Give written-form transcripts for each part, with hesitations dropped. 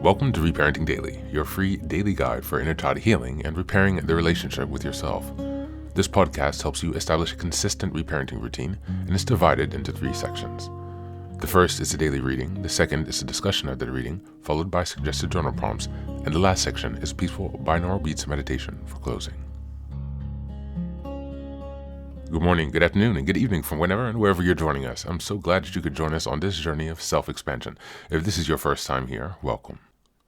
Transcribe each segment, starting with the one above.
Welcome to Reparenting Daily, your free daily guide for inner child healing and repairing the relationship with yourself. This podcast helps you establish a consistent reparenting routine and is divided into 3 sections. The first is the daily reading, the second is a discussion of the reading, followed by suggested journal prompts, and the last section is peaceful binaural beats meditation for closing. Good morning, good afternoon, and good evening from whenever and wherever you're joining us. I'm so glad that you could join us on this journey of self-expansion. If this is your first time here, welcome.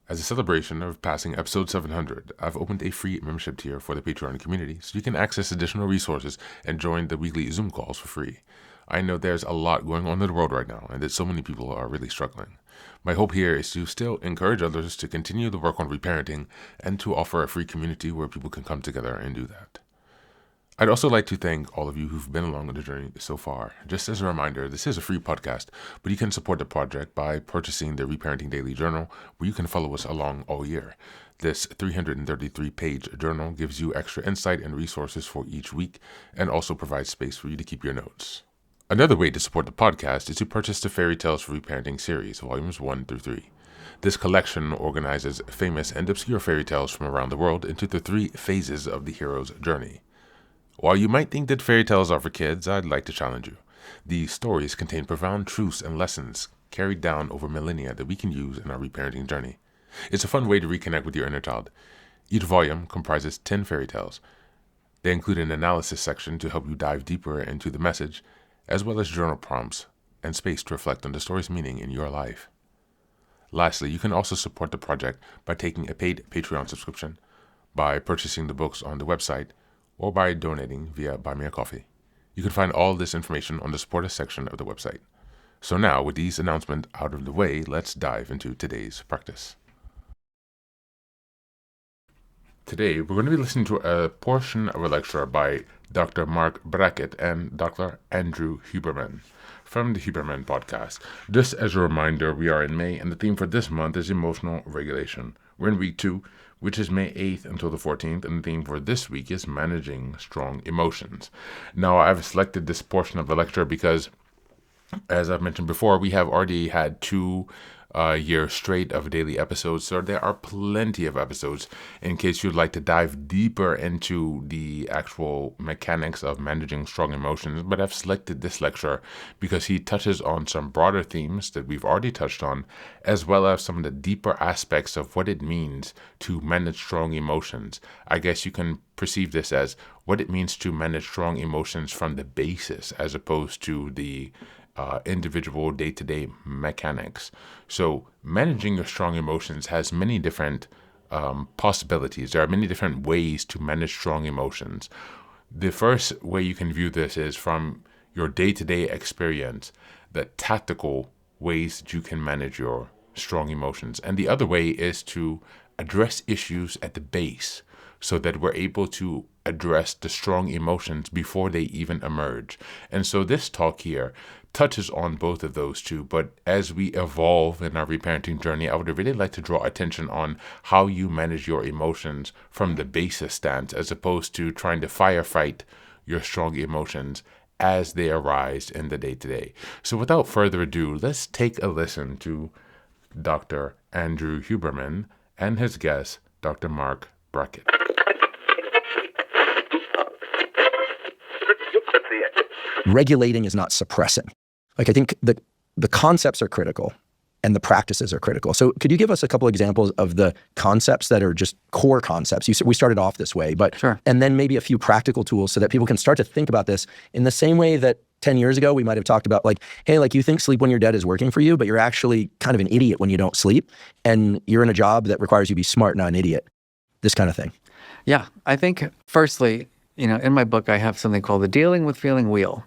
As a celebration of passing episode 700, I've opened a free membership tier for the Patreon community so you can access additional resources and join the weekly Zoom calls for free. I know there's a lot going on in the world right now and that so many people are really struggling. My hope here is to still encourage others to continue the work on reparenting and to offer a free community where people can come together and do that. I'd also like to thank all of you who've been along on the journey so far. Just as a reminder, this is a free podcast, but you can support the project by purchasing the Reparenting Daily Journal, where you can follow us along all year. This 333-page journal gives you extra insight and resources for each week, and also provides space for you to keep your notes. Another way to support the podcast is to purchase the Fairy Tales for Reparenting series, volumes 1 through 3. This collection organizes famous and obscure fairy tales from around the world into the 3 phases of the hero's journey. While you might think that fairy tales are for kids, I'd like to challenge you. These stories contain profound truths and lessons carried down over millennia that we can use in our reparenting journey. It's a fun way to reconnect with your inner child. Each volume comprises 10 fairy tales. They include an analysis section to help you dive deeper into the message, as well as journal prompts and space to reflect on the story's meaning in your life. Lastly, you can also support the project by taking a paid Patreon subscription, by purchasing the books on the website, or by donating via Buy Me a Coffee. You can find all this information on the Support Us section of the website. So now, with these announcements out of the way, let's dive into today's practice. Today, we're going to be listening to a portion of a lecture by Dr. Mark Brackett and Dr. Andrew Huberman from the Huberman podcast. Just as a reminder, we are in May, and the theme for this month is emotional regulation. We're in week 2, which is May 8th until the 14th, and the theme for this week is managing strong emotions. Now, I've selected this portion of the lecture because, as I've mentioned before, we have already had 2 years straight of daily episodes, so there are plenty of episodes in case you'd like to dive deeper into the actual mechanics of managing strong emotions. But I've selected this lecture because he touches on some broader themes that we've already touched on, as well as some of the deeper aspects of what it means to manage strong emotions. I guess you can perceive this as what it means to manage strong emotions from the basis as opposed to the individual day-to-day mechanics. So managing your strong emotions has many different possibilities. There are many different ways to manage strong emotions. The first way you can view this is from your day-to-day experience, the tactical ways that you can manage your strong emotions. And the other way is to address issues at the base so that we're able to address the strong emotions before they even emerge. And so this talk here touches on both of those two, but as we evolve in our reparenting journey, I would really like to draw attention on how you manage your emotions from the basis stance, as opposed to trying to firefight your strong emotions as they arise in the day-to-day. So without further ado, let's take a listen to Dr. Andrew Huberman and his guest, Dr. Mark Brackett. Regulating is not suppressing. I think the concepts are critical and the practices are critical. So could you give us a couple examples of the concepts that are just core concepts? We started off this way, but Sure. And then maybe a few practical tools so that people can start to think about this in the same way that 10 years ago we might have talked about, like, hey, like, you think sleep when you're dead is working for you, but you're actually kind of an idiot when you don't sleep, and you're in a job that requires you to be smart, not an idiot. This kind of thing. Yeah, I think firstly, in my book, I have something called the Dealing with Feeling Wheel.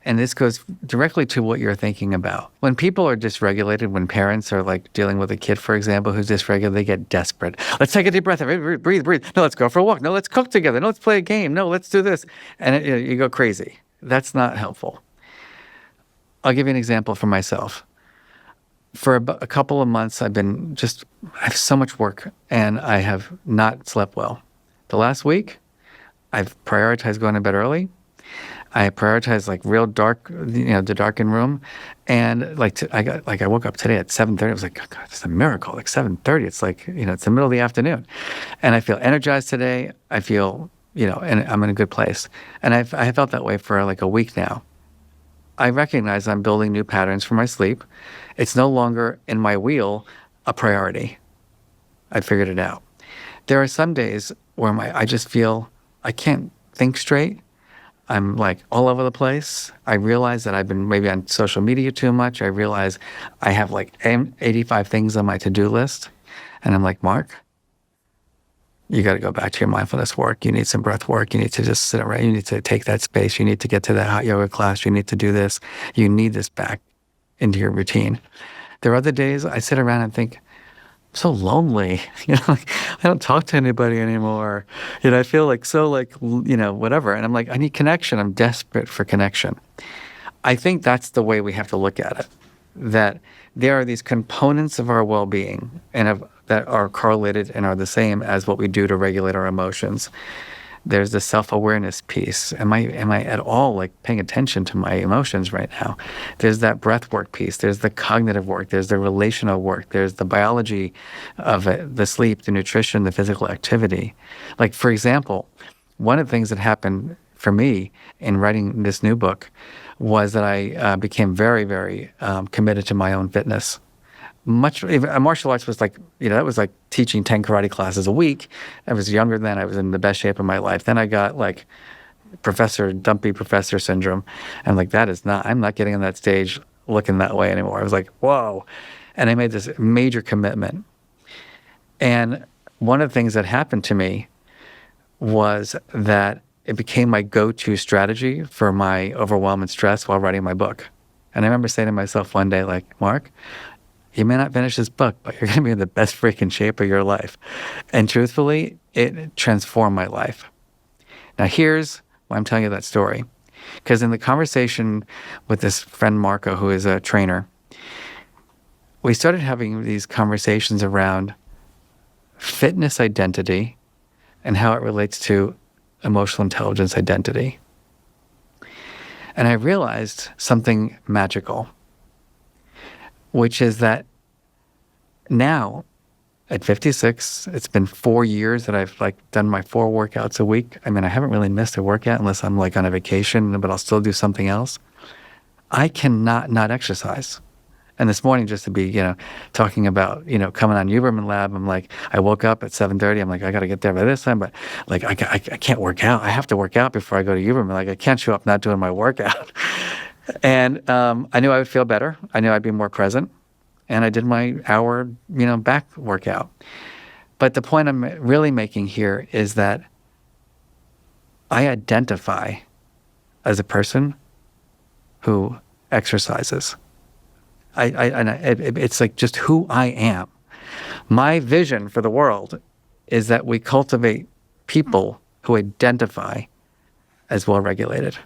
And this goes directly to what you're thinking about. When people are dysregulated, when parents are like dealing with a kid, for example, who's dysregulated, they get desperate. Let's take a deep breath. Breathe. No, let's go for a walk. No, let's cook together. No, let's play a game. No, let's do this. And you go crazy. That's not helpful. I'll give you an example for myself. For a couple of months, I have so much work and I have not slept well. The last week, I've prioritized going to bed early. I prioritize like real dark, the darkened room. And I woke up today at 7:30. I was like, oh God, it's a miracle. Like 7:30. It's like, it's the middle of the afternoon. And I feel energized today. I feel, and I'm in a good place. And I felt that way for like a week now. I recognize I'm building new patterns for my sleep. It's no longer in my wheel a priority. I figured it out. There are some days where I just feel I can't think straight. I'm like all over the place. I realize that I've been maybe on social media too much. I realize I have like 85 things on my to-do list. And I'm like, Mark, you got to go back to your mindfulness work. You need some breath work. You need to just sit around. You need to take that space. You need to get to that hot yoga class. You need to do this. You need this back into your routine. There are other days I sit around and think, I'm so lonely. Like, I don't talk to anybody anymore. I feel like so like, whatever. And I'm like, I need connection. I'm desperate for connection. I think that's the way we have to look at it. That there are these components of our well-being that are correlated and are the same as what we do to regulate our emotions. There's the self-awareness piece. Am I at all like paying attention to my emotions right now? There's that breath work piece. There's the cognitive work. There's the relational work. There's the biology of it, the sleep, the nutrition, the physical activity. Like, for example, one of the things that happened for me in writing this new book was that I became very, very committed to my own fitness. Martial arts was like, that was like teaching 10 karate classes a week. I was younger then. I was in the best shape of my life. Then I got like dumpy professor syndrome. I'm like, I'm not getting on that stage looking that way anymore. I was like, whoa. And I made this major commitment. And one of the things that happened to me was that it became my go-to strategy for my overwhelm and stress while writing my book. And I remember saying to myself one day, like, Mark, you may not finish this book, but you're going to be in the best freaking shape of your life. And truthfully, it transformed my life. Now, here's why I'm telling you that story. Because in the conversation with this friend, Marco, who is a trainer, we started having these conversations around fitness identity and how it relates to emotional intelligence identity. And I realized something magical, which is that now at 56, it's been 4 years that I've like done my 4 workouts a week. I mean, I haven't really missed a workout unless I'm like on a vacation, but I'll still do something else. I cannot not exercise. And this morning, just to be, talking about, coming on Huberman Lab, I'm like, I woke up at 7:30. I'm like, I got to get there by this time, but like, I can't work out. I have to work out before I go to Huberman. Like, I can't show up not doing my workout. And I knew I would feel better. I knew I'd be more present. And I did my hour, back workout. But the point I'm really making here is that I identify as a person who exercises. It's like just who I am. My vision for the world is that we cultivate people who identify as well-regulated.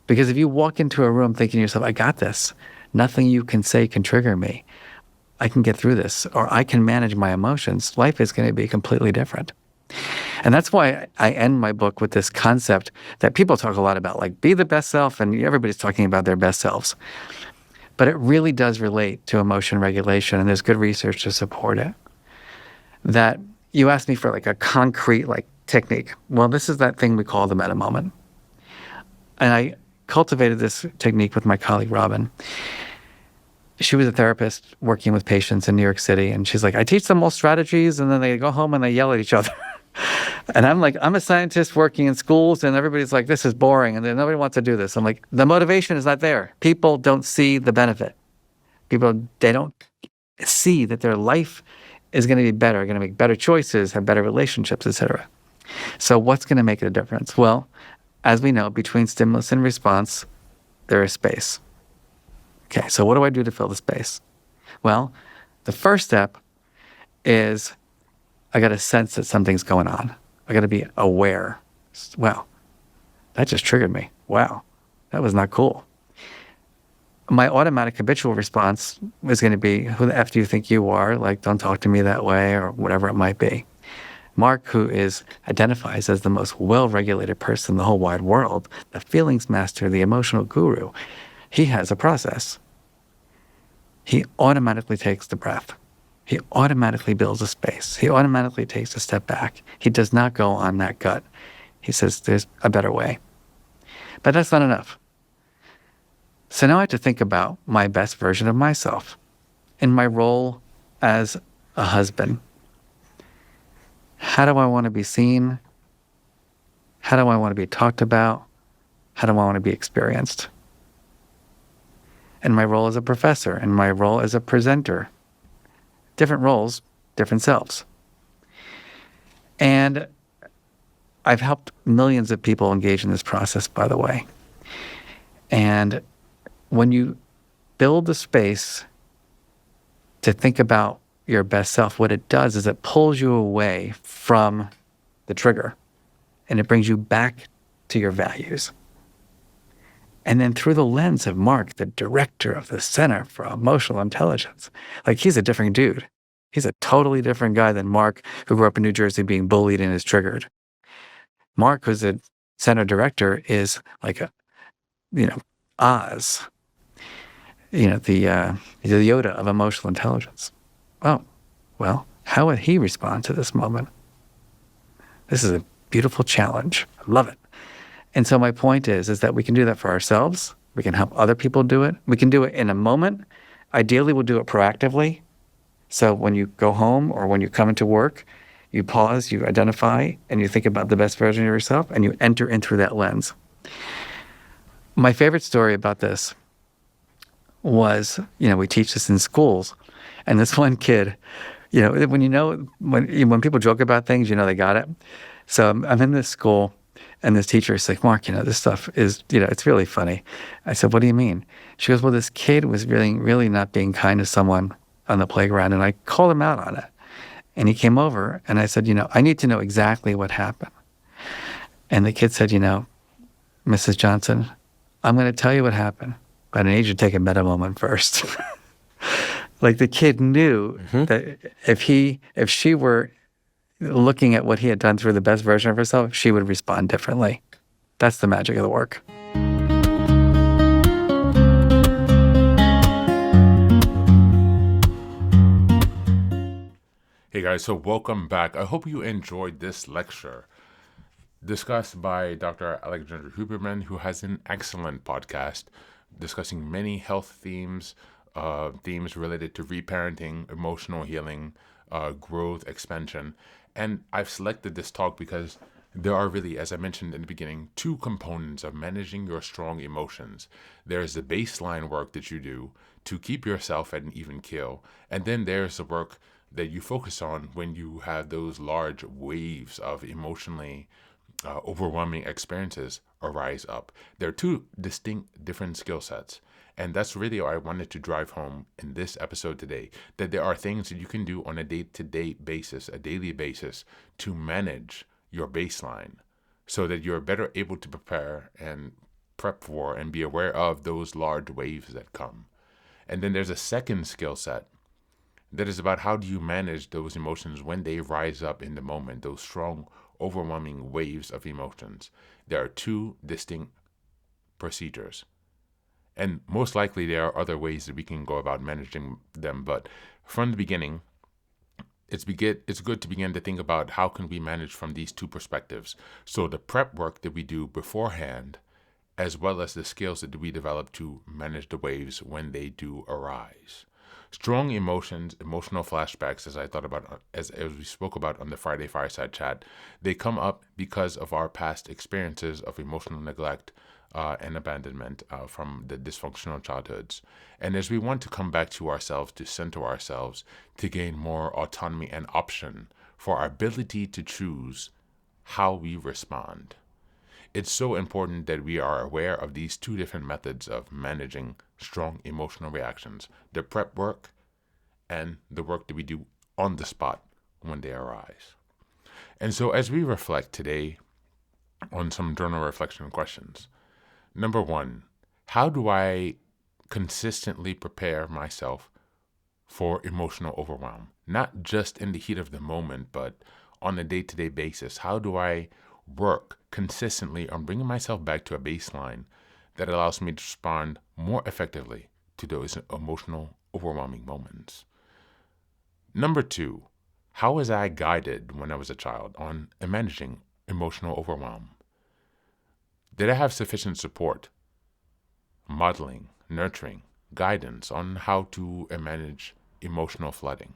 Because if you walk into a room thinking to yourself, I got this, nothing you can say can trigger me, I can get through this, or I can manage my emotions, life is going to be completely different. And that's why I end my book with this concept that people talk a lot about, like be the best self, and everybody's talking about their best selves. But it really does relate to emotion regulation, and there's good research to support it. That you asked me for like a concrete like technique. Well, this is that thing we call the meta moment. And I cultivated this technique with my colleague, Robin. She was a therapist working with patients in New York City. And she's like, I teach them all strategies, and then they go home and they yell at each other. And I'm like, I'm a scientist working in schools, and everybody's like, this is boring, and then nobody wants to do this. I'm like, the motivation is not there. People don't see the benefit. They don't see that their life is going to be better, going to make better choices, have better relationships, etc. So what's going to make it a difference? Well, as we know, between stimulus and response, there is space. Okay, so what do I do to fill the space? Well, the first step is I got to sense that something's going on. I got to be aware. Wow, that just triggered me. Wow, that was not cool. My automatic habitual response is going to be, who the F do you think you are? Like, don't talk to me that way, or whatever it might be. Mark, who identifies as the most well-regulated person in the whole wide world, the feelings master, the emotional guru, he has a process. He automatically takes the breath. He automatically builds a space. He automatically takes a step back. He does not go on that gut. He says, there's a better way. But that's not enough. So now I have to think about my best version of myself in my role as a husband. How do I want to be seen? How do I want to be talked about? How do I want to be experienced? And my role as a professor, and my role as a presenter. Different roles, different selves. And I've helped millions of people engage in this process, by the way. And when you build the space to think about your best self, what it does is it pulls you away from the trigger and it brings you back to your values. And then through the lens of Mark, the director of the Center for Emotional Intelligence, like he's a different dude. He's a totally different guy than Mark, who grew up in New Jersey being bullied and is triggered. Mark, who's a center director, is like a, Oz, the Yoda of emotional intelligence. Oh, well, how would he respond to this moment? This is a beautiful challenge. I love it. And so my point is that we can do that for ourselves. We can help other people do it. We can do it in a moment. Ideally, we'll do it proactively. So when you go home or when you come into work, you pause, you identify, and you think about the best version of yourself, and you enter in through that lens. My favorite story about this was, we teach this in schools, and this one kid, when people joke about things, they got it. So I'm in this school, and this teacher is like, Mark, this stuff is, it's really funny. I said, what do you mean? She goes, well, this kid was really, really not being kind to someone on the playground, and I called him out on it. And he came over, and I said, I need to know exactly what happened. And the kid said, Mrs. Johnson, I'm going to tell you what happened, but I need you to take a meta moment first. Like the kid knew that if she were looking at what he had done through the best version of herself, she would respond differently. That's the magic of the work. Hey guys, so welcome back. I hope you enjoyed this lecture discussed by Dr. Alexander Huberman, who has an excellent podcast discussing many health themes related to reparenting, emotional healing, growth, expansion. And I've selected this talk because there are really, as I mentioned in the beginning, two components of managing your strong emotions. There's the baseline work that you do to keep yourself at an even keel, and then there's the work that you focus on when you have those large waves of emotionally overwhelming experiences arise up. They're two distinct, different skill sets. And that's really what I wanted to drive home in this episode today, that there are things that you can do on a day-to-day basis, a daily basis, to manage your baseline so that you're better able to prepare and prep for and be aware of those large waves that come. And then there's a second skill set that is about how do you manage those emotions when they rise up in the moment, those strong, overwhelming waves of emotions. There are two distinct procedures. And most likely there are other ways that we can go about managing them. But from the beginning, it's good to begin to think about how can we manage from these two perspectives. So the prep work that we do beforehand, as well as the skills that we develop to manage the waves when they do arise. Strong emotions, emotional flashbacks, as we spoke about on the Friday Fireside Chat, they come up because of our past experiences of emotional neglect and abandonment from the dysfunctional childhoods. And as we want to come back to ourselves, to center ourselves, to gain more autonomy and option for our ability to choose how we respond. It's so important that we are aware of these two different methods of managing strong emotional reactions, the prep work and the work that we do on the spot when they arise. And so as we reflect today on some journal reflection questions, number one, how do I consistently prepare myself for emotional overwhelm? Not just in the heat of the moment, but on a day-to-day basis? How do I work consistently on bringing myself back to a baseline that allows me to respond more effectively to those emotional, overwhelming moments? Number 2, how was I guided when I was a child on managing emotional overwhelm? Did I have sufficient support, modeling, nurturing, guidance on how to manage emotional flooding?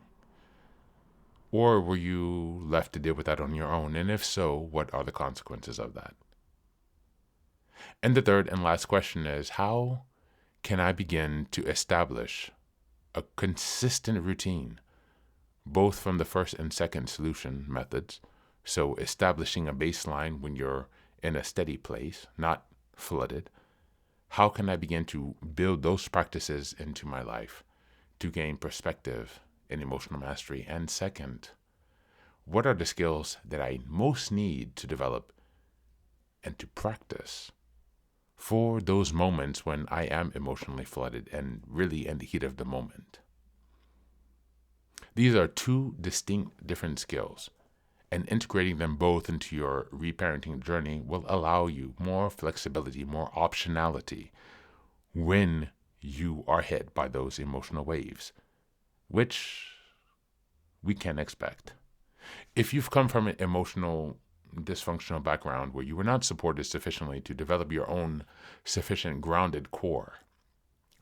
Or were you left to deal with that on your own? And if so, what are the consequences of that? And the third and last question is, how can I begin to establish a consistent routine, both from the first and second solution methods? So establishing a baseline when you're in a steady place, not flooded. How can I begin to build those practices into my life to gain perspective and emotional mastery? And second, what are the skills that I most need to develop and to practice for those moments when I am emotionally flooded and really in the heat of the moment? These are 2 distinct different skills, and integrating them both into your reparenting journey will allow you more flexibility, more optionality when you are hit by those emotional waves, which we can expect. If you've come from an emotional dysfunctional background where you were not supported sufficiently to develop your own sufficient grounded core,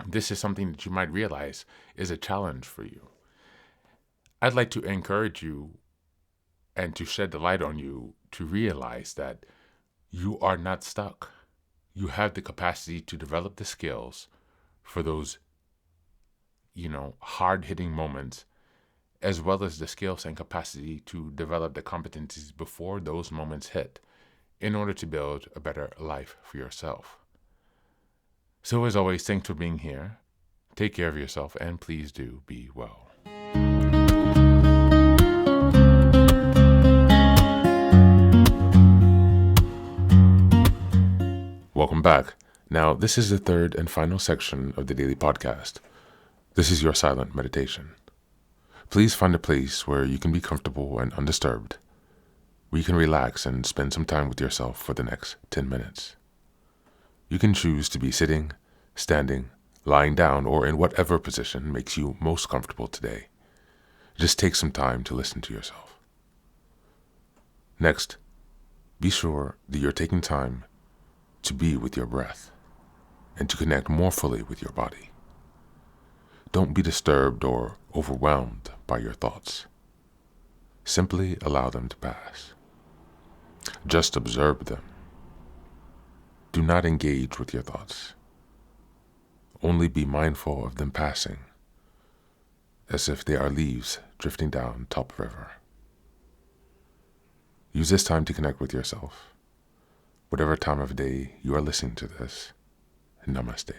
this is something that you might realize is a challenge for you. I'd like to encourage you and to shed the light on you to realize that you are not stuck. You have the capacity to develop the skills for those, hard-hitting moments, as well as the skills and capacity to develop the competencies before those moments hit in order to build a better life for yourself. So as always, thanks for being here. Take care of yourself, and please do be well. Welcome back. Now, this is the third and final section of the daily podcast. This is your silent meditation. Please find a place where you can be comfortable and undisturbed, where you can relax and spend some time with yourself for the next 10 minutes. You can choose to be sitting, standing, lying down, or in whatever position makes you most comfortable today. Just take some time to listen to yourself. Next, be sure that you're taking time to be with your breath and to connect more fully with your body. Don't be disturbed or overwhelmed by your thoughts. Simply allow them to pass. Just observe them. Do not engage with your thoughts. Only be mindful of them passing, as if they are leaves drifting down top of a river. Use this time to connect with yourself, whatever time of day you are listening to this. Namaste.